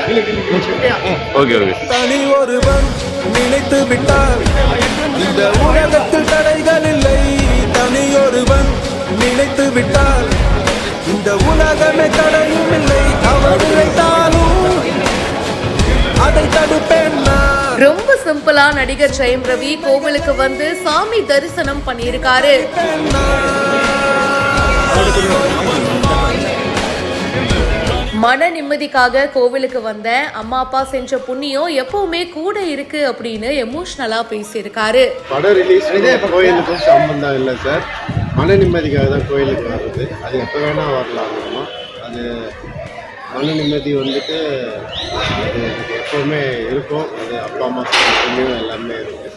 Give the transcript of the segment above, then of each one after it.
Okay okay. தனி ஒருவன் நினைத்து விட்டார் இந்த உலகத்தில் தடைகள் இல்லை. தனி ஒருவன் நினைத்து விட்டார் இந்த உலகமே தடையும் இல்லை. அவர் நினைத்தாலும் அதை தடுப்பேன் நான். ரொம்ப சிம்பிளா நடிகர் ஜெயம் ரவி கோவிலுக்கு வந்து சாமி தரிசனம் பண்ணியிருக்காரு. மன நிம்மதிக்காக கோவிலுக்கு வந்த அம்மா அப்பா செஞ்ச புண்ணியம் எப்பவுமே கூட இருக்கு அப்படின்னு எமோஷனலா பேசியிருக்காரு. படம் ரிலீஸ் கோயிலுக்கும் சம்பந்தம் இல்லை சார். மன நிம்மதிக்காக தான் கோயிலுக்கு வர்றது. அது எப்போ வேணால் வரலாம். அது மன நிம்மதி வந்துட்டு அது எனக்கு எப்போவுமே இருக்கும். அது அப்பா அம்மா புண்ணியம் எல்லாமே இருக்குது.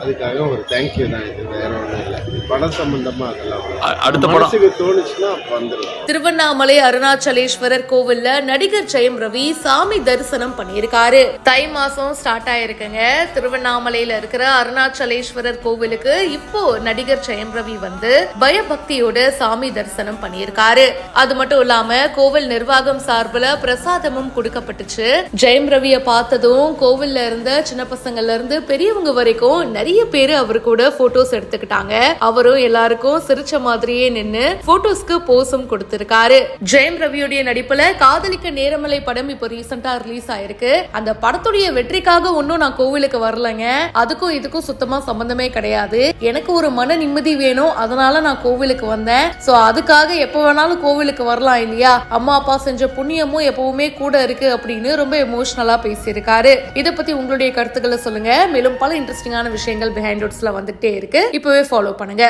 அதுக்காக ஒரு தேங்க்யூ தான். இது வேற ஒன்றும் இல்லை. படம் சம்பந்தமா அதெல்லாம் அடுத்த படத்துக்கு தோணுச்சுன்னா வந்துடலாம். திருவண்ணாமலை அருணாச்சலேஸ்வரர் கோவில்ல நடிகர் ஜெயம் ரவி சாமி தரிசனம் பண்ணியிருக்காரு. தை மாசம் ஸ்டார்ட் ஆயிருக்குங்க. திருவண்ணாமலையில இருக்கிற அருணாச்சலேஸ்வரர் கோவிலுக்கு இப்போ நடிகர் ஜெயம் ரவி வந்து பயபக்தியோட சாமி தரிசனம் பண்ணியிருக்காரு. அது மட்டும் இல்லாம கோவில் நிர்வாகம் சார்பில் பிரசாதமும் கொடுக்கப்பட்டுச்சு. ஜெயம் ரவிய பார்த்ததும் கோவில்ல இருந்த சின்ன பசங்கள்ல இருந்து பெரியவங்க வரைக்கும் நிறைய பேரு அவரு கூட போட்டோஸ் எடுத்துக்கிட்டாங்க. அவரும் எல்லாருக்கும் சிரிச்ச மாதிரியே நின்னு போட்டோஸ்க்கு போஸும் கொடுத்திருக்காரு. ஜெயம் ரவியுடைய நடிப்புல காதலிக்க நேரமலை படம் இப்போ ரீசெண்டா ரிலீஸ் ஆயிருக்கு. அந்த படத்துடைய வெற்றிக்காக ஒன்னும் நான் கோவிலுக்கு வரலங்க. அதுக்கும் இதுக்கும் சுத்தமா சம்பந்தமே கிடையாது. எனக்கு ஒரு மன நிம்மதி வேணும், அதனால நான் கோவிலுக்கு வந்தேன். சோ அதுக்காக எப்ப வேணாலும் கோவிலுக்கு வரலாம் இல்லையா? அம்மா அப்பா செஞ்ச புண்ணியமும் எப்பவுமே கூட இருக்கு அப்படின்னு ரொம்ப எமோஷனலா பேசியிருக்காரு. இதை பத்தி உங்களுடைய கருத்துக்களை சொல்லுங்க. மேலும் பல இன்ட்ரெஸ்டிங்கான விஷயங்கள் பிஹைண்ட் வந்துட்டே இருக்கு. இப்பவே ஃபாலோ பண்ணுங்க.